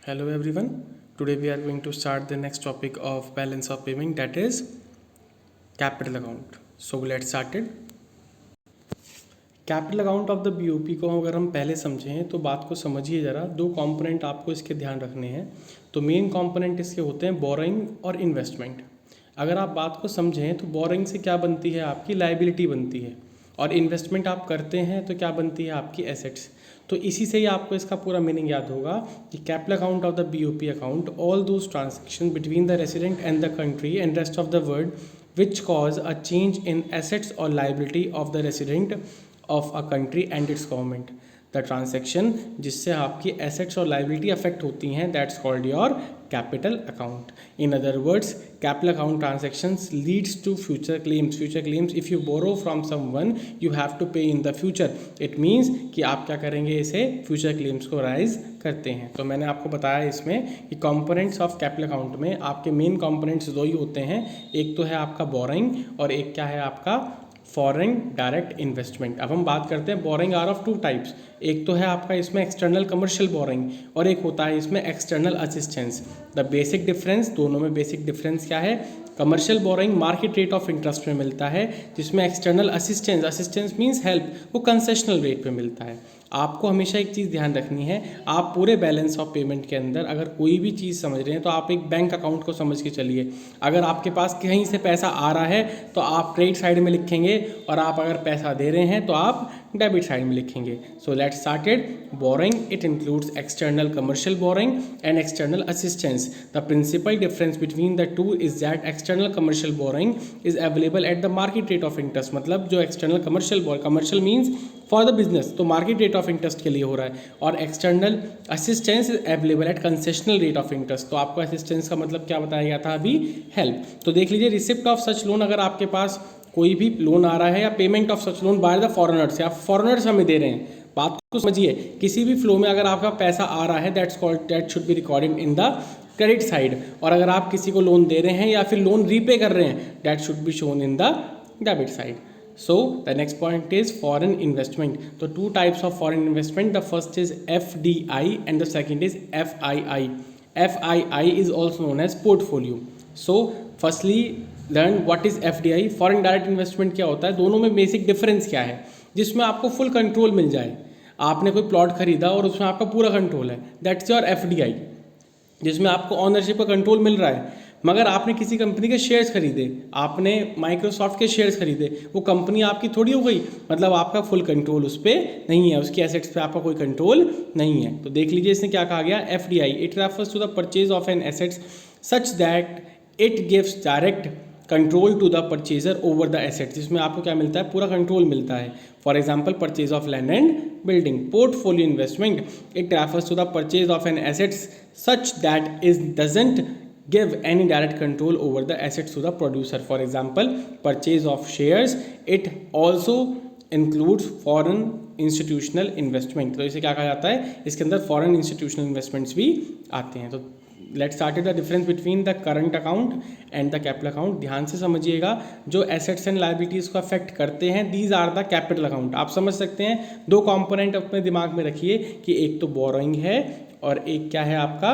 Hello everyone. Today we are going to start the next topic of balance of payment, that is capital account. So let's start it. Capital account of the BOP को अगर हम पहले समझें तो बात को समझिए ज़रा। दो कंपोनेंट आपको इसके ध्यान रखने हैं। तो मेन कंपोनेंट इसके होते हैं बोरोइंग और इन्वेस्टमेंट। अगर आप बात को समझें तो बोरोइंग से क्या बनती है, आपकी लायबिलिटी बनती है, और इन्वेस्टमेंट आप करते हैं तो क्या बनती है, आपकी एसेट्स। तो इसी से ही आपको इसका पूरा मीनिंग याद होगा कि capital account of the BOP account all those transaction between the resident and the country and rest of the world which cause a change in assets और liability of the resident of a country and its government. The transaction जिससे आपकी assets और liability affect होती हैं, that's called your capital account. In other words, capital account transactions leads to future claims. Future claims, if you borrow from someone you have to pay in the future. It means कि आप क्या करेंगे, इसे future claims को rise करते हैं। तो मैंने आपको बताया इसमें कि कंपोनेंट्स ऑफ कैपिटल अकाउंट में आपके मेन कंपोनेंट्स दो ही होते हैं। एक तो है आपका बोरोइंग और एक क्या है, आपका फॉरेन डायरेक्ट इन्वेस्टमेंट। अब हम बात करते हैं borrowing are of two types. एक तो है आपका इसमें एक्सटर्नल कमर्शियल बोरोइंग और एक होता है इसमें external assistance. The basic difference, दोनों में बेसिक डिफरेंस क्या है, commercial borrowing market rate of interest में मिलता है, जिसमें external assistance, assistance means help, वो कंसेशनल रेट पे मिलता है। आपको हमेशा एक चीज़ ध्यान रखनी है, आप पूरे बैलेंस ऑफ पेमेंट के अंदर अगर कोई भी चीज़ समझ रहे हैं तो आप एक बैंक अकाउंट को समझ के चलिए। अगर आपके पास कहीं से पैसा आ रहा है तो आप क्रेडिट साइड में लिखेंगे, और आप अगर पैसा दे रहे हैं तो आप डेबिट साइड में लिखेंगे। So let's started. Borrowing, it includes external commercial borrowing and external assistance. The principal difference between the two is that external commercial borrowing is available at the market rate of interest. मतलब जो external commercial means for the business, तो market rate of interest के लिए हो रहा है, और external assistance is available at concessional rate of interest. तो आपको असिस्टेंस का मतलब क्या बताया गया था अभी, हेल्प। तो देख लीजिए, रिसिप्ट ऑफ सच लोन, अगर आपके पास कोई भी लोन आ रहा है या payment of such loan by the foreigners, या फॉरेनर्स हमें दे रहे हैं, बात को समझिए। किसी भी फ्लो में अगर आपका पैसा आ रहा है, that should be recorded in the credit side, और अगर आप किसी को लोन दे रहे हैं या फिर लोन रीपे कर रहे हैं, that should be shown in the debit side. So the next point is foreign investment. So two types of foreign investment. The first is FDI and the second is FII. FII is also known as portfolio. So firstly learn what is FDI. Foreign direct investment क्या होता है, दोनों में basic difference क्या है, जिसमें आपको full control मिल जाए। आपने कोई प्लॉट खरीदा और उसमें आपका पूरा कंट्रोल है, दैट्स योर FDI, जिसमें आपको ऑनरशिप का कंट्रोल मिल रहा है। मगर आपने किसी कंपनी के शेयर्स खरीदे, आपने माइक्रोसॉफ्ट के शेयर्स खरीदे, वो कंपनी आपकी थोड़ी हो गई, मतलब आपका फुल कंट्रोल उस पर नहीं है, उसकी एसेट्स पे आपका कोई कंट्रोल नहीं है। तो देख लीजिए इसने क्या कहा गया, FDI, it refers to the purchase of an assets such that it gives direct control to the purchaser over the assets, जिसमें आपको क्या मिलता है, पूरा कंट्रोल मिलता है। For example, purchase of land and building. Portfolio investment, it refers to the purchase of an assets such that is doesn't give any direct control over the assets to the producer. For example, purchase of shares, it also includes foreign institutional investment. तो इसे क्या कहा जाता है, इसके अंदर foreign institutional investments भी आते हैं। तो let's start the difference between the current account and the capital account. ध्यान से समझिएगा, जो एसेट्स एंड लायबिलिटीज़ को अफेक्ट करते हैं, these are the capital account. आप समझ सकते हैं, दो कंपोनेंट अपने दिमाग में रखिए कि एक तो बोरोइंग है और एक क्या है आपका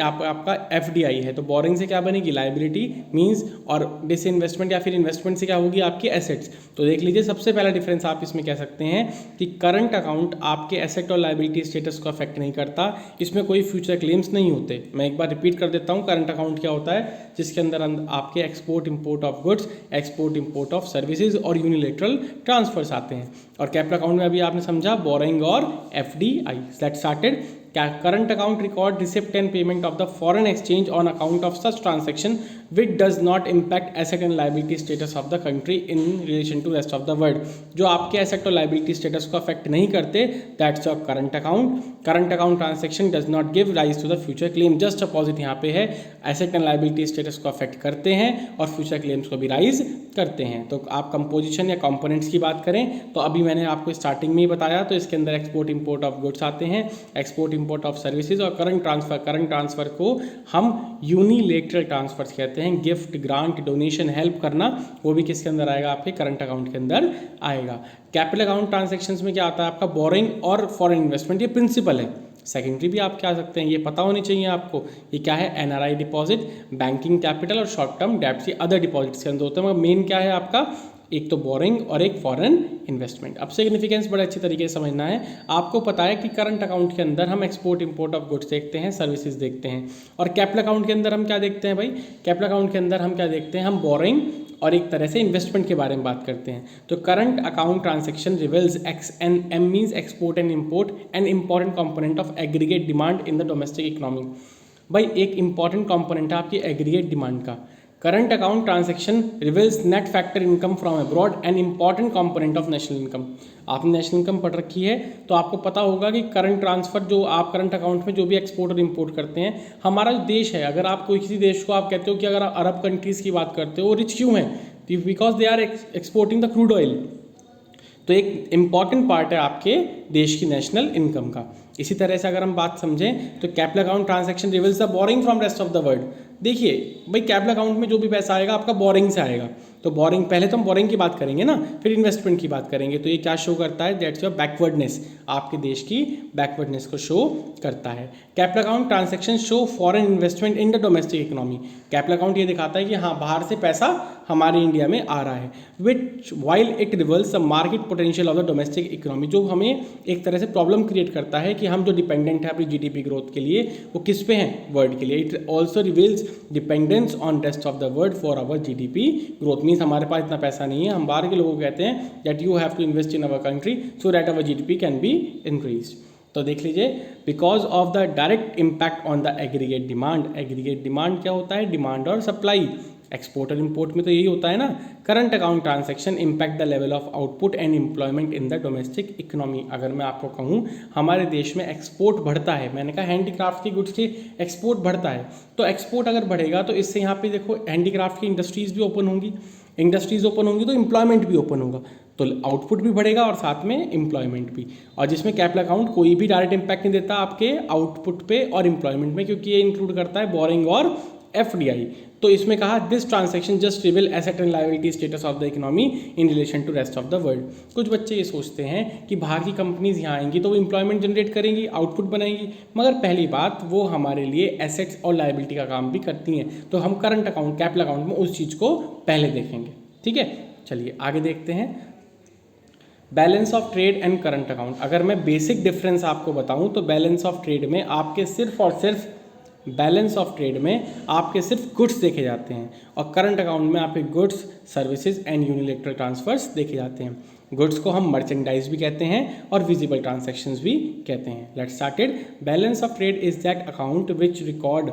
आपका FDI है। तो बोरिंग से क्या बनेगी, लाइबिलिटी मींस, और डिसइन्वेस्टमेंट या फिर इन्वेस्टमेंट से क्या होगी, आपकी एसेट्स। तो देख लीजिए, सबसे पहला डिफरेंस आप इसमें कह सकते हैं कि करंट अकाउंट आपके एसेट और लाइबिलिटी स्टेटस को अफेक्ट नहीं करता, इसमें कोई फ्यूचर क्लेम्स नहीं होते। मैं एक बार रिपीट कर देता हूँ, करंट अकाउंट क्या होता है, जिसके अंदर आपके export import of goods, export import of services और यूनिलेटरल ट्रांसफर्स आते हैं। और कैपिटल अकाउंट में अभी आपने समझा बोरिंग और FDI। Let's started. Current account record receipt and payment of the foreign exchange on account of such transaction which does not impact asset and liability status of the country in relation to rest of the world. जो आपके asset और liability status को affect नहीं करते, that's your current account. Current account transaction does not give rise to the future claim. Just opposite यहाँ पे है, asset and liability status को affect करते हैं और future claims को भी rise करते हैं। तो आप कंपोजिशन या कंपोनेंट्स की बात करें तो अभी मैंने आपको स्टार्टिंग में ही बताया, तो इसके अंदर एक्सपोर्ट इंपोर्ट ऑफ गुड्स आते हैं, एक्सपोर्ट इंपोर्ट ऑफ सर्विसेज और करंट ट्रांसफर को हम यूनिलेटरल ट्रांसफर्स कहते हैं। गिफ्ट, ग्रांट, डोनेशन, हेल्प करना, वो भी किसके अंदर आएगा, आपके करंट अकाउंट के अंदर आएगा। कैपिटल अकाउंट ट्रांजैक्शंस में क्या आता है, आपका बोरिंग और फॉरेन इन्वेस्टमेंट, ये प्रिंसिपल है। सेकेंडरी भी आप क्या आ सकते हैं, ये पता होनी चाहिए आपको। ये क्या है, एनआरआई डिपॉजिट, बैंकिंग कैपिटल और शॉर्ट टर्म डेट्स, ये अदर डिपॉजिट्स के अंदर होते हैं। मगर मेन क्या है आपका, एक तो बोरिंग और एक फॉरेन इन्वेस्टमेंट। अब सिग्निफिकेंस बड़े अच्छे तरीके से समझना है। आपको पता है कि करंट अकाउंट के अंदर हम एक्सपोर्ट इंपोर्ट ऑफ गुड्स देखते हैं, सर्विसेज देखते हैं, और कैपिटल अकाउंट के अंदर हम क्या देखते हैं भाई, कैपिटल अकाउंट के अंदर हम क्या देखते हैं, हम बोरिंग और एक तरह से इन्वेस्टमेंट के बारे में बात करते हैं। तो current account transaction reveals x-N-M means export and import, an important component of aggregate demand in the domestic economy. भाई एक इंपॉर्टेंट कंपोनेंट है आपकी एग्रीगेट डिमांड का। Current account transaction reveals net factor income from abroad, an important component of national income. आपने national income पढ़ रखी है तो आपको पता होगा कि करंट ट्रांसफर जो आप करंट अकाउंट में जो भी एक्सपोर्ट और इंपोर्ट करते हैं, हमारा जो देश है, अगर आप कोई किसी देश को आप कहते हो कि अगर आप अरब कंट्रीज़ की बात करते हो, वो रिच क्यों है, because they are exporting the crude oil. तो एक इम्पॉर्टेंट पार्ट है आपके देश की नेशनल इनकम का। इसी तरह से अगर हम बात समझें तो capital account transaction reveals the boring from rest of the world. देखिए भाई कैपिटल अकाउंट में जो भी पैसा आएगा आपका बोरिंग से आएगा। तो बोरिंग, पहले तो हम बोरिंग की बात करेंगे ना, फिर इन्वेस्टमेंट की बात करेंगे। तो ये क्या शो करता है, दैट्स योर बैकवर्डनेस, आपके देश की बैकवर्डनेस को शो करता है। Capital account transaction show foreign investment in the domestic economy. Capital account ये दिखाता है कि हाँ बाहर से पैसा हमारे इंडिया में आ रहा है, which while it reverse the market potential of the domestic economy, जो हमें एक तरह से प्रॉब्लम क्रिएट करता है कि हम जो डिपेंडेंट है अपनी जीडीपी ग्रोथ के लिए वो किस पे हैं, वर्ल्ड के लिए। It also reveals dependence on rest of the world for our GDP growth. Means हमारे पास इतना पैसा नहीं है, हम बाहर के लोगों को कहते हैं that you have to invest in our country so that our GDP can be increase. तो देख लीजिए, because of the direct impact on the aggregate demand. Aggregate demand क्या होता है, डिमांड और सप्लाई। एक्सपोर्ट और इम्पोर्ट में तो यही होता है ना। Current account transaction impact the level of output and employment in the domestic economy. अगर मैं आपको कहूँ हमारे देश में एक्सपोर्ट बढ़ता है, मैंने कहा हैंडीक्राफ्ट की गुड्स की एक्सपोर्ट बढ़ता है, तो एक्सपोर्ट अगर बढ़ेगा तो इससे यहाँ पे देखो हैंडीक्राफ्ट की इंडस्ट्रीज भी ओपन होंगी, इंडस्ट्रीज ओपन होंगी तो एम्प्लॉयमेंट भी ओपन होगा, तो आउटपुट भी बढ़ेगा और साथ में एम्प्लॉयमेंट भी। और जिसमें कैपिटल अकाउंट कोई भी डायरेक्ट इम्पैक्ट नहीं देता आपके आउटपुट पे और एम्प्लॉयमेंट में, क्योंकि ये इंक्लूड करता है बोरिंग और एफडीआई। तो इसमें कहा this transaction just reveal asset and liability status of the economy in relation to rest of the world. कुछ बच्चे ये सोचते हैं कि बाहर की कंपनीज यहाँ आएंगी तो वो एम्प्लॉयमेंट जनरेट करेंगी, आउटपुट बनाएंगी, मगर पहली बात वो हमारे लिए एसेट्स और लायबिलिटी का काम भी करती हैं। तो हम करंट अकाउंट कैपिटल अकाउंट में उस चीज़ को पहले देखेंगे, ठीक है। चलिए आगे देखते हैं balance of trade and current account. अगर मैं बेसिक डिफरेंस आपको बताऊं तो बैलेंस ऑफ ट्रेड में आपके सिर्फ और सिर्फ बैलेंस ऑफ ट्रेड में आपके सिर्फ गुड्स देखे जाते हैं और करंट अकाउंट में आपके goods, services and unilateral transfers देखे जाते हैं। गुड्स को हम मर्चेंडाइज भी कहते हैं और विजिबल ट्रांजैक्शंस भी कहते हैं। Let's started. Balance of trade is that account which record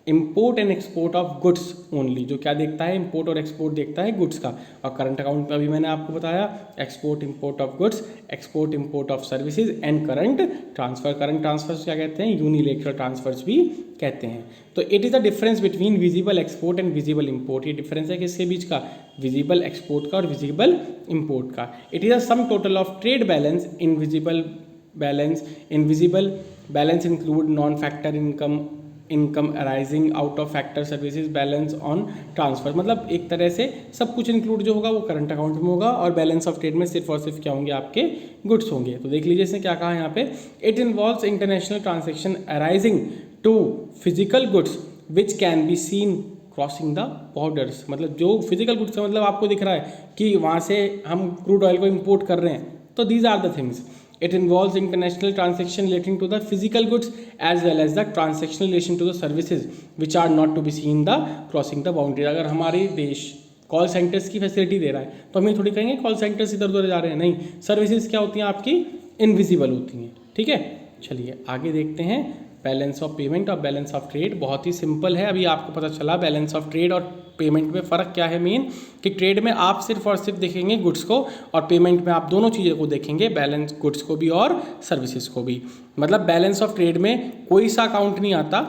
import and export of goods only. जो क्या देखता है, इम्पोर्ट और एक्सपोर्ट देखता है गुड्स का। और करंट अकाउंट में अभी मैंने आपको बताया export import of goods, export import of services and current transfer. Current transfers क्या कहते हैं, यूनिलैटरल ट्रांसफर्स भी कहते हैं। तो it is the difference between visible export and visible import. ये डिफरेंस है किसके बीच का, विजिबल एक्सपोर्ट का और विजिबल इम्पोर्ट का। It is a sum total of trade balance, invisible balance. Invisible balance include non factor income arising out of factor services balance on transfer. मतलब एक तरह से सब कुछ इंक्लूड जो होगा वो करंट अकाउंट में होगा और बैलेंस ऑफ ट्रेड में सिर्फ और सिर्फ क्या होंगे, आपके गुड्स होंगे। तो देख लीजिए इसने क्या कहा यहाँ पे, it involves international transaction arising to physical goods which can be seen crossing the borders. मतलब जो फिजिकल गुड्स का मतलब आपको दिख रहा है कि वहाँ से हम क्रूड ऑयल को इम्पोर्ट कर रहे हैं, तो these are the things. It involves international transaction relating to the physical goods as well as the transactional relation to the services which are not to be seen the crossing the boundary। अगर हमारे देश call centres की facility दे रहा है तो हम ये थोड़ी कहेंगे कॉल सेंटर्स इधर उधर जा रहे हैं, नहीं, सर्विसेज क्या होती हैं आपकी, इनविजिबल होती हैं, ठीक है। चलिए आगे देखते हैं बैलेंस ऑफ पेमेंट और बैलेंस ऑफ ट्रेड। बहुत ही सिंपल है, अभी आपको पता चला बैलेंस ऑफ ट्रेड और पेमेंट में फ़र्क क्या है। मेन कि ट्रेड में आप सिर्फ और सिर्फ देखेंगे गुड्स को और पेमेंट में आप दोनों चीज़ों को देखेंगे, बैलेंस गुड्स को भी और सर्विसेज को भी। मतलब बैलेंस ऑफ ट्रेड में कोई सा अकाउंट नहीं आता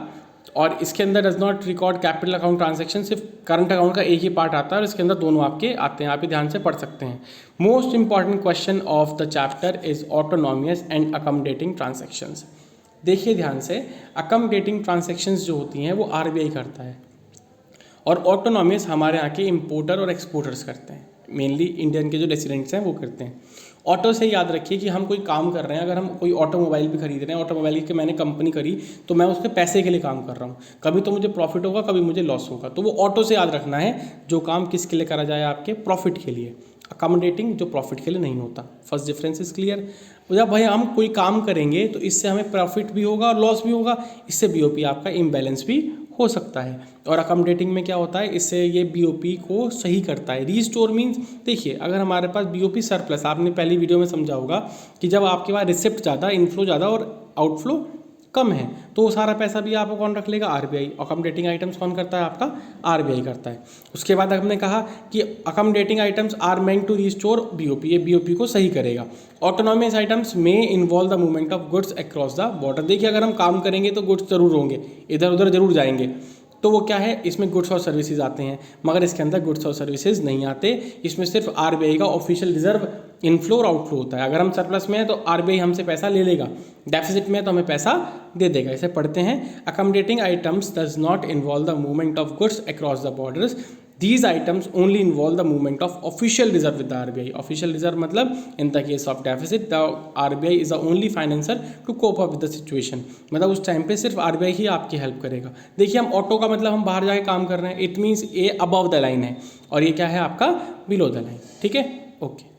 और इसके अंदर does not record capital account transaction, सिर्फ करंट अकाउंट का एक ही पार्ट आता है और इसके अंदर दोनों आपके आते हैं, आप ही ध्यान से पढ़ सकते हैं। Most important question of the chapter is autonomous and accommodating transactions. देखिए ध्यान से, अकमडेटिंग ट्रांजैक्शंस जो होती हैं वो आरबीआई करता है और ऑटोनॉमियस हमारे यहाँ के इम्पोर्टर और एक्सपोर्टर्स करते हैं, मेनली इंडियन के जो रेसिडेंट्स हैं वो करते हैं। ऑटो से याद रखिए कि हम कोई काम कर रहे हैं, अगर हम कोई ऑटोमोबाइल भी खरीद रहे हैं, ऑटोमोबाइल की मैंने कंपनी करी तो मैं उसके पैसे के लिए काम कर रहा हूँ, कभी तो मुझे प्रॉफिट होगा कभी मुझे लॉस होगा, तो वो ऑटो से याद रखना है जो काम किसके लिए करा जाए, आपके प्रॉफिट के लिए, अकोमोडेटिंग जो प्रॉफिट के लिए नहीं होता। First difference is clear. जब भाई हम कोई काम करेंगे तो इससे हमें प्रॉफिट भी होगा और लॉस भी होगा, इससे बीओपी आपका इम्बैलेंस भी हो सकता है। और अकोमोडेटिंग में क्या होता है, इससे ये बीओपी को सही करता है। रीस्टोर मीन्स देखिए, अगर हमारे पास बीओपी सरप्लस, आपने पहली वीडियो में समझा होगा कि जब आपके पास रिसिप्ट ज़्यादा, इनफ्लो ज़्यादा और आउटफ्लो कम है, तो वो सारा पैसा भी आपको कौन रख लेगा, आरबीआई। अकोमोडेटिंग आइटम्स कौन करता है, आपका आरबीआई करता है। उसके बाद हमने कहा कि accommodating items are meant to restore BOP, ये बीओपी को सही करेगा। ऑटोनॉमस आइटम्स में involve the movement of goods across the border. देखिए, अगर हम काम करेंगे तो गुड्स जरूर होंगे, इधर उधर जरूर जाएंगे, तो वो क्या है, इसमें गुड्स और सर्विसेज आते हैं, मगर इसके अंदर गुड्स और सर्विसेज नहीं आते। इसमें सिर्फ आरबीआई का ऑफिशियल रिजर्व इनफ्लो और आउटफ्लो होता है। अगर हम सरप्लस में है तो आरबीआई हमसे पैसा ले लेगा, डेफिसिट में है तो हमें पैसा दे देगा। इसे पढ़ते हैं, accommodating items does not involve the movement of goods across the borders, these items only involve the movement of official reserve with the RBI. Official reserve मतलब in the case of deficit the RBI is the only financer to cope up with the situation. मतलब उस time पे सिर्फ RBI ही आपकी help करेगा। देखिए, हम auto का मतलब हम बाहर जाके काम कर रहे हैं, it means A above the line है और ये क्या है आपका बिलो द लाइन। ठीक है, ओके।